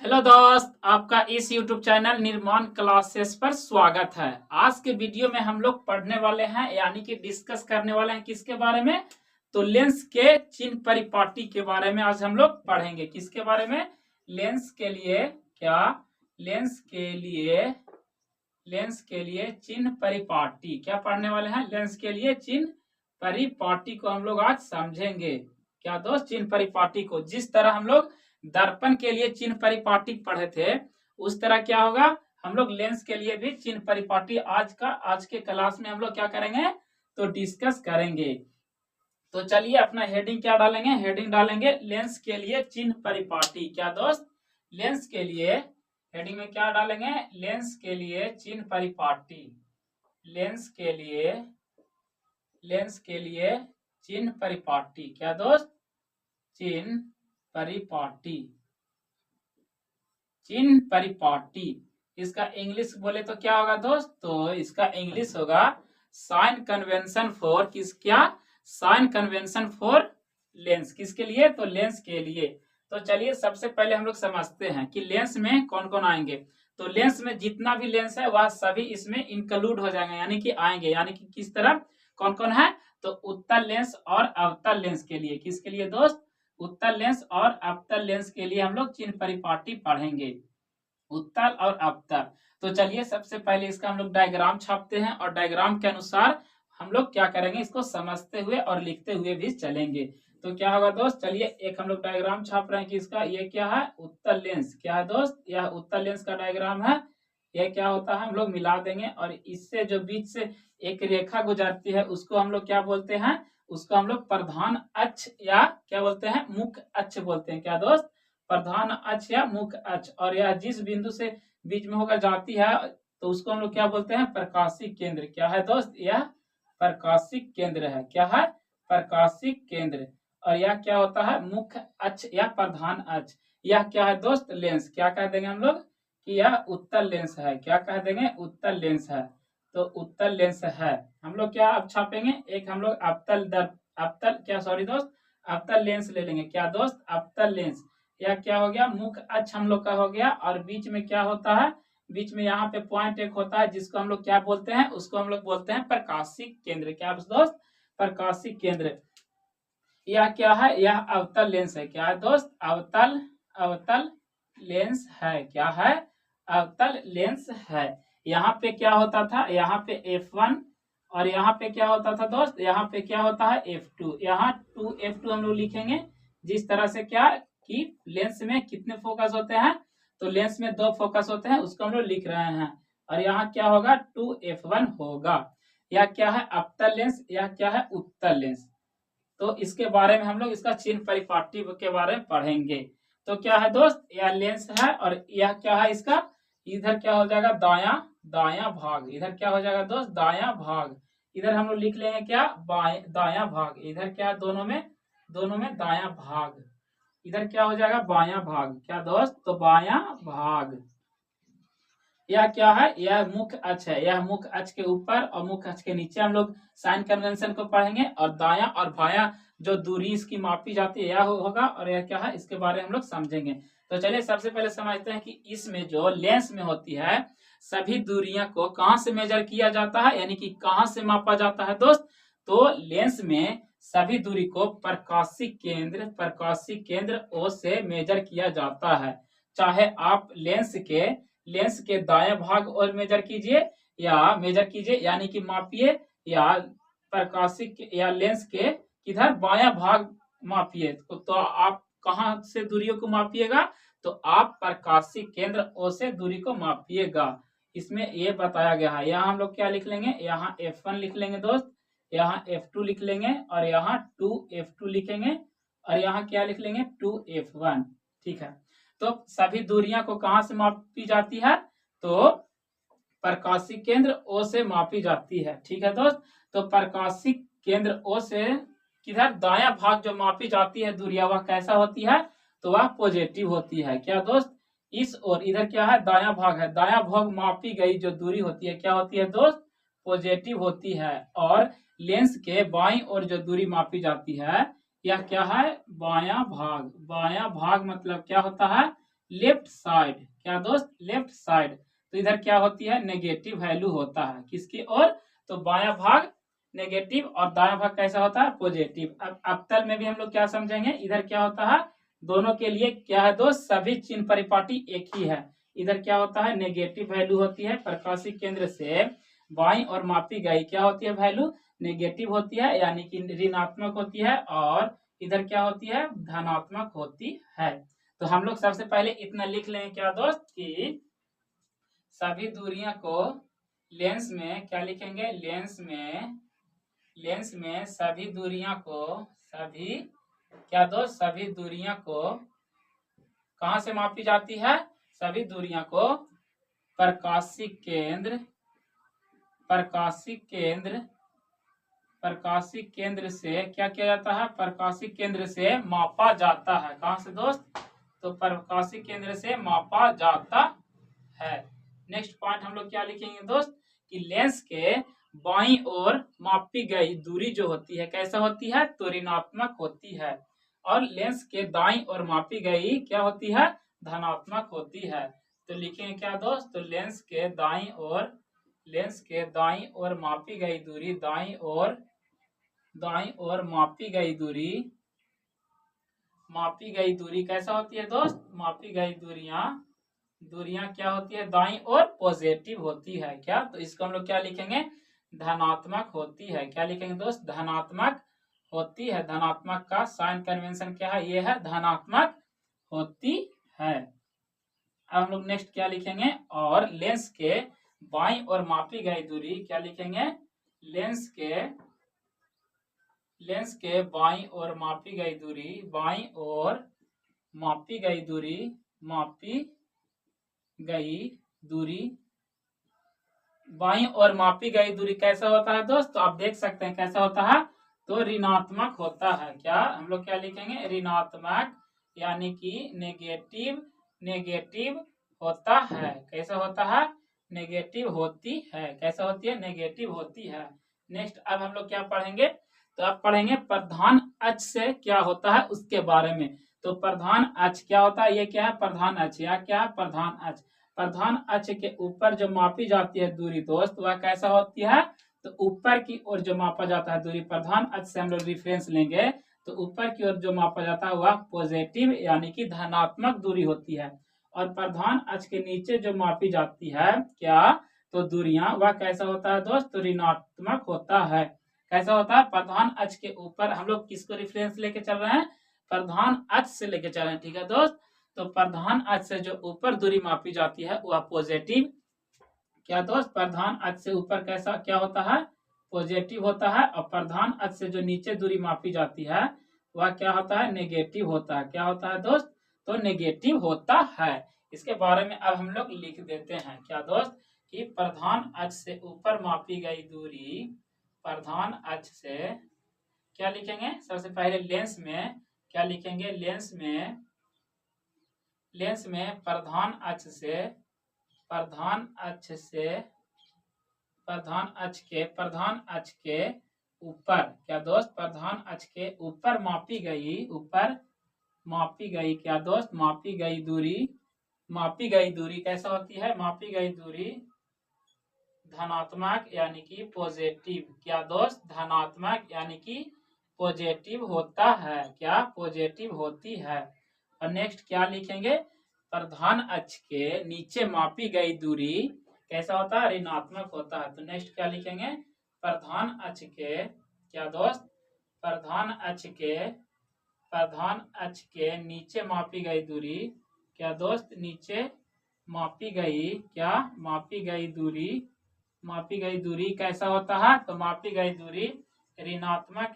Hello दोस्त, आपका इस YouTube चैनल निर्माण क्लासेस पर स्वागत है। आज के वीडियो में हम लोग पढ़ने वाले हैं यानी कि डिस्कस करने वाले हैं किसके बारे में। तो लेंस के चिन्ह परिपाटी के बारे में आज हम लोग पढ़ेंगे। किसके बारे में? लेंस के लिए क्या? लेंस के लिए चिन्ह परिपाटी क्या पढ़ने वाले हैं? लेंस के लिए चिन्ह परिपाटी को हम लोग आज समझेंगे। क्या दोस्त? चिन्ह परिपाटी को जिस तरह हम लोग दर्पण के लिए चिन्ह परिपाटी पढ़े थे उस तरह क्या होगा, हम लोग लेंस के लिए भी चिन्ह परिपाटी आज के क्लास में हम लोग क्या करेंगे तो डिस्कस करेंगे। तो चलिए अपना हेडिंग क्या डालेंगे? हेडिंग डालेंगे लेंस के लिए चिन्ह परिपाटी। क्या दोस्त? लेंस के लिए हेडिंग में क्या डालेंगे? लेंस के लिए चिन्ह परिपाटी। लेंस के लिए चिन्ह परिपाटी। क्या दोस्त? चिन्ह परिपाटी। चिन्ह परिपाटी इसका इंग्लिश बोले तो क्या होगा दोस्त? तो इसका इंग्लिश होगा sign convention for sign convention for lens. किसके लिए? तो लेंस के लिए। तो चलिए सबसे पहले हम लोग समझते हैं कि लेंस में कौन कौन आएंगे। तो लेंस में जितना भी लेंस है वह सभी इसमें इंक्लूड हो जाएंगे यानी कि आएंगे। यानी कि किस तरह कौन कौन है? तो उत्तल लेंस और अवतल लेंस के लिए। किसके लिए दोस्त? उत्तल लेंस और अवतल लेंस के लिए हम लोग चिन्ह परिपाटी पढ़ेंगे। उत्तल और अवतल। तो चलिए सबसे पहले इसका हम लोग डायग्राम छापते हैं और डायग्राम के अनुसार हम लोग क्या करेंगे, इसको समझते हुए और लिखते हुए भी चलेंगे। तो क्या होगा दोस्त? चलिए एक हम लोग डायग्राम छाप रहे हैं कि इसका ये क्या है? उत्तल लेंस। क्या है दोस्त? यह उत्तल लेंस का डायग्राम है। यह क्या होता है? हम लोग मिला देंगे और इससे जो बीच से एक रेखा गुजरती है उसको हम लोग क्या बोलते हैं? उसको हम लोग प्रधान अक्ष या क्या बोलते हैं? मुख्य अक्ष बोलते हैं। क्या दोस्त? प्रधान अक्ष या मुख्य अक्ष। और यह जिस बिंदु से बीच में होकर जाती है तो उसको हम लोग क्या बोलते हैं? प्रकाशिक केंद्र। क्या है दोस्त? यह प्रकाशिक केंद्र है। क्या है? प्रकाशिक केंद्र। और यह क्या होता है? मुख्य अक्ष या प्रधान अक्ष। यह क्या है दोस्त? लेंस। क्या कह देंगे हम लोग कि यह उत्तल लेंस है। क्या कह देंगे? उत्तल लेंस है। तो उत्तल लेंस है। हम लोग क्या अब छापेंगे? एक हम लोग अवतल क्या सॉरी दोस्त अवतल लेंस ले लेंगे। क्या दोस्त? अवतल लेंस। यह क्या हो गया? मुख्य अक्ष हम लोग का हो गया। और बीच में क्या होता है? बीच में यहाँ पे पॉइंट एक होता है जिसको हम लोग क्या बोलते हैं? उसको हम लोग बोलते हैं प्रकाशिक केंद्र। क्या दोस्त? प्रकाशिक केंद्र। यह क्या है? यह अवतल लेंस है। क्या है दोस्त? अवतल लेंस है। क्या है? अवतल लेंस है। यहाँ पे क्या होता था? यहाँ पे F1 और यहाँ पे क्या होता था दोस्त? यहाँ पे क्या होता है? F2। यहाँ 2F2 हम लोग लिखेंगे जिस तरह से क्या कि लेंस में कितने फोकस होते हैं? तो लेंस में 2 फोकस होते हैं उसको हम लोग लिख रहे हैं। और यहाँ क्या होगा? 2F1 होगा। यह क्या है? अवतल लेंस। यह क्या है? उत्तल लेंस। तो इसके बारे में हम लोग इसका चिन्ह परिपाटी के बारे में पढ़ेंगे। तो क्या है दोस्त? यह लेंस है और यह क्या है? इसका इधर क्या हो जाएगा? दाया भाग। इधर क्या हो जाएगा दोस्त? दाया भाग। इधर हम लोग लिख लेंगे क्या? दाया भाग। इधर क्या? दोनों में दाया भाग। इधर क्या हो जाएगा? बाया भाग। क्या दोस्त? तो बाया भाग। यह क्या है? यह मुख्य अक्ष है। यह मुख्य अक्ष के ऊपर और मुख्य अक्ष के नीचे हम लोग साइन कन्वेंशन को पढ़ेंगे। और दाया और बाया जो दूरी इसकी मापी जाती है यह होगा। और यह क्या है? इसके बारे में हम लोग समझेंगे। तो चलिए सबसे पहले समझते हैं कि इसमें जो लेंस में होती है सभी दूरियां को कहाँ से मेजर किया जाता है यानी कि कहाँ से मापा जाता है दोस्त? तो लेंस में सभी दूरी को प्रकाशिक केंद्र O से मेजर किया जाता है। चाहे आप लेंस के दाएं भाग और मेजर कीजिए यानी कि मापिए, या प्रकाशिक या लेंस के किधर बायां भाग मापिए। तो आप कहां से दूरियों को मापिएगा? तो आप प्रकाशिक केंद्र O से दूरी को मापिएगा। इसमें ये बताया गया है। यहाँ हम लोग क्या लिख लेंगे? यहाँ F1 लिख लेंगे दोस्त, यहाँ F2 लिख लेंगे और यहाँ 2F2 लिखेंगे और यहाँ क्या लिख लेंगे? 2F1। ठीक है। तो सभी दूरियां को कहां से मापी जाती है? तो प्रकाशिक केंद्र O से मापी जाती है। ठीक है दोस्त। तो प्रकाशिक केंद्र O से किधर दाया भाग जो मापी जाती है दूरिया वह कैसा होती है? तो वह पॉजिटिव होती है। क्या दोस्त? इस और इधर क्या है? दाया भाग है। दाया भाग मापी गई जो दूरी होती है क्या होती है दोस्त? पॉजिटिव होती है। और लेंस के बाईं ओर जो दूरी मापी जाती है यह क्या है? बाया भाग। बाया भाग मतलब क्या होता है? लेफ्ट साइड, क्या दोस्त, लेफ्ट साइड, तो इधर क्या होती है, नेगेटिव वैल्यू होता है किसकी ओर, तो बायां भाग नेगेटिव और दायां भाग कैसा होता है, पॉजिटिव। अब अवतल में भी हम लोग क्या समझेंगे, इधर क्या होता है, दोनों के लिए क्या है दोस्त, सभी चिन्ह परिपाटी एक ही है। इधर क्या होता है, नेगेटिव वैल्यू होती है, प्रकाशिक केंद्र से बाई और मापी गई क्या होती है वैल्यू, नेगेटिव होती है, यानी कि ऋणात्मक होती है, और इधर क्या होती है, धनात्मक होती है। तो हम लोग सबसे पहले इतना लिख लेंगे क्या दोस्त, कि सभी दूरियां को लेंस में क्या लिखेंगे, लेंस में सभी दूरियां को, सभी क्या दोस्त, सभी दूरियां को कहां से मापी जाती है, सभी दूरियां को प्रकाशिक केंद्र, प्रकाशिक केंद्र, प्रकाशिक केंद्र से क्या किया जाता है, प्रकाशिक केंद्र से मापा जाता है। कहां से दोस्त, तो प्रकाशिक केंद्र से मापा जाता है। नेक्स्ट पॉइंट हम लोग क्या लिखेंगे दोस्त, कि लेंस के बाईं ओर मापी गई दूरी जो होती है कैसा होती है, तो ऋणात्मक होती है, और लेंस के दाईं ओर मापी गई क्या होती है, धनात्मक होती है। तो लिखेंगे क्या दोस्त, तो लेंस के दाईं ओर, लेंस के दाईं ओर मापी गई दूरी, दाईं ओर मापी गई दूरी, मापी गई दूरी कैसा होती है दोस्त, मापी गई दूरियां क्या होती है, दाईं ओर पॉजिटिव होती है। क्या, तो इसको हम लोग क्या लिखेंगे, धनात्मक होती है। क्या लिखेंगे दोस्त, धनात्मक होती है। धनात्मक का साइन कन्वेंशन क्या है, ये है धनात्मक होती है। अब हम लोग नेक्स्ट क्या लिखेंगे, और लेंस के बाईं ओर मापी गई दूरी क्या लिखेंगे, लेंस के बाईं ओर मापी गई दूरी, बाईं ओर मापी गई दूरी, मापी गई दूरी, बाईं ओर मापी गई दूरी कैसा होता है दोस्त, तो आप देख सकते हैं कैसा होता है, तो ऋणात्मक होता है। क्या, हम लोग क्या लिखेंगे, ऋणात्मक, यानी कि नेगेटिव, नेगेटिव होता है। कैसा होता है, नेगेटिव होती है। कैसा होती है, नेगेटिव होती है। नेक्स्ट अब हम लोग क्या पढ़ेंगे, तो अब पढ़ेंगे प्रधान अक्ष से क्या होता है उसके बारे में। तो प्रधान अक्ष क्या होता है, ये क्या है, प्रधान अक्ष, या क्या है, प्रधान अक्ष। प्रधान अक्ष के ऊपर जो मापी जाती है दूरी दोस्त, वह कैसा होती है, तो ऊपर की ओर जो मापा जाता है दूरी, प्रधान अक्ष से हम लोग रेफरेंस लेंगे, तो ऊपर की ओर जो मापा जाता है वह पॉजिटिव यानी कि धनात्मक दूरी होती है। और प्रधान अक्ष के नीचे जो मापी जाती है क्या, तो दूरियां, वह कैसा होता है दोस्त, तो ऋणात्मक होता है। कैसा होता है, प्रधान अक्ष के ऊपर हम लोग किसको रेफरेंस लेके चल रहे हैं, प्रधान अक्ष से लेके चल रहे हैं, ठीक है दोस्त। तो प्रधान अक्ष से जो ऊपर दूरी मापी जाती है वह पॉजिटिव, क्या दोस्त, प्रधान अक्ष से ऊपर कैसा क्या होता है, पॉजिटिव होता है, और प्रधान अक्ष से जो नीचे दूरी मापी जाती है वह क्या होता है, नेगेटिव होता है। क्या होता है दोस्त, तो नेगेटिव होता है। इसके बारे में अब हम लोग लिख देते हैं क्या दोस्त, कि प्रधान अक्ष से ऊपर मापी गई दूरी, प्रधान अक्ष से क्या लिखेंगे, सबसे पहले लेंस में क्या लिखेंगे, लेंस में प्रधान अक्ष से, प्रधान अक्ष के ऊपर क्या दोस्त, प्रधान अक्ष के ऊपर मापी गई, ऊपर मापी गई क्या दोस्त, मापी गई दूरी कैसा होती है, मापी गई दूरी धनात्मक यानी कि पॉजिटिव। क्या दोस्त, धनात्मक यानी कि पॉजिटिव होता है। क्या, पॉजिटिव होती है। और नेक्स्ट क्या लिखेंगे, प्रधान अक्ष के नीचे मापी गई दूरी कैसा होता है, ऋणात्मक होता है। तो नेक्स्ट क्या लिखेंगे, प्रधान अक्ष के क्या दोस्त, प्रधान अक्ष के नीचे मापी गई दूरी क्या दोस्त, नीचे मापी गई क्या, मापी गई दूरी कैसा होता है, तो मापी गई दूरी ऋणात्मक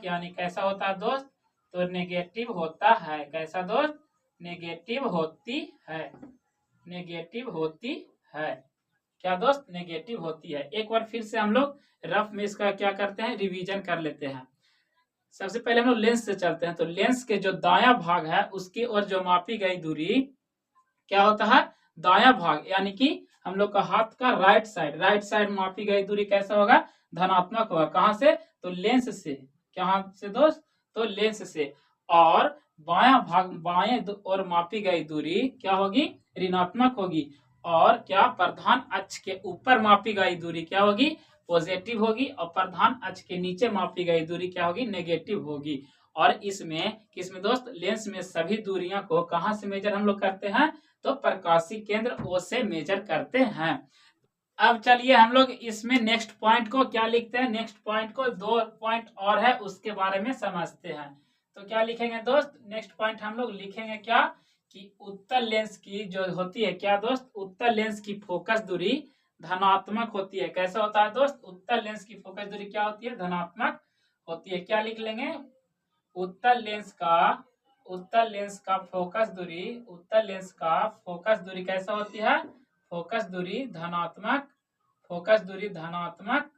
यानी कैसा होता है दोस्त, तो नेगेटिव होता है। कैसा दोस्त, नेगेटिव होती है, नेगेटिव होती है। क्या दोस्त, नेगेटिव होती है। एक बार फिर से हम लोग रफ में इसका क्या करते हैं, रिवीजन कर लेते हैं। सबसे पहले हम लोग लेंस से चलते हैं। तो लेंस के जो दायां भाग है उसकी ओर जो मापी गई दूरी क्या होता है, दायां भाग, यानी कि हम लोग का हाथ का राइट साइड मापी गई दूरी कैसा होगा, धनात्मक होगा। कहां से, तो लेंस से, कहां से दोस्त, तो लेंस से। और बाएं और मापी गई दूरी क्या होगी, ऋणात्मक होगी। और क्या, प्रधान अक्ष के ऊपर मापी गई दूरी क्या होगी, पॉजिटिव होगी। और प्रधान अक्ष के नीचे मापी गई दूरी क्या होगी, नेगेटिव होगी। और इसमें किसमें दोस्त, लेंस में सभी दूरियां को कहां से मेजर हम लोग करते हैं, तो प्रकाशीय केंद्र O से मेजर करते हैं। अब चलिए हम लोग इसमें नेक्स्ट पॉइंट को क्या लिखते हैं, नेक्स्ट पॉइंट को 2 पॉइंट और है उसके बारे में समझते हैं। तो क्या लिखेंगे दोस्त, नेक्स्ट पॉइंट हम लोग लिखेंगे क्या, कि उत्तल लेंस की जो होती है क्या दोस्त, उत्तल लेंस की फोकस दूरी धनात्मक होती है। कैसा होता है दोस्त, उत्तल लेंस की फोकस दूरी क्या होती है, धनात्मक होती है। क्या लिख लेंगे, उत्तल लेंस का फोकस दूरी, उत्तल लेंस का फोकस दूरी कैसा होती है, फोकस दूरी धनात्मक, फोकस दूरी धनात्मक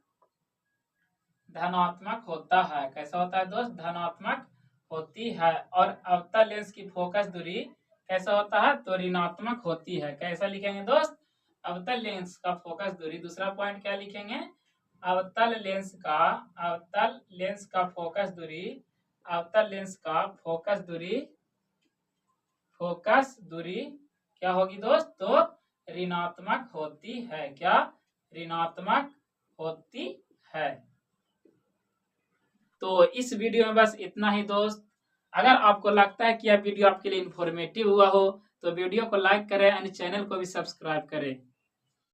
धनात्मक होता है। कैसा होता है दोस्त, धनात्मक होती है। और अवतल लेंस की फोकस दूरी कैसा होता है, तो ऋणात्मक होती है। कैसा लिखेंगे दोस्त, अवतल लेंस का फोकस दूरी, दूसरा पॉइंट क्या लिखेंगे, अवतल लेंस का फोकस दूरी, अवतल लेंस का फोकस दूरी क्या होगी दोस्त, तो ऋणात्मक होती है। क्या, ऋणात्मक होती है। तो इस वीडियो में बस इतना ही दोस्त। अगर आपको लगता है कि यह वीडियो आपके लिए इंफॉर्मेटिव हुआ हो तो वीडियो को लाइक करें और चैनल को भी सब्सक्राइब करें।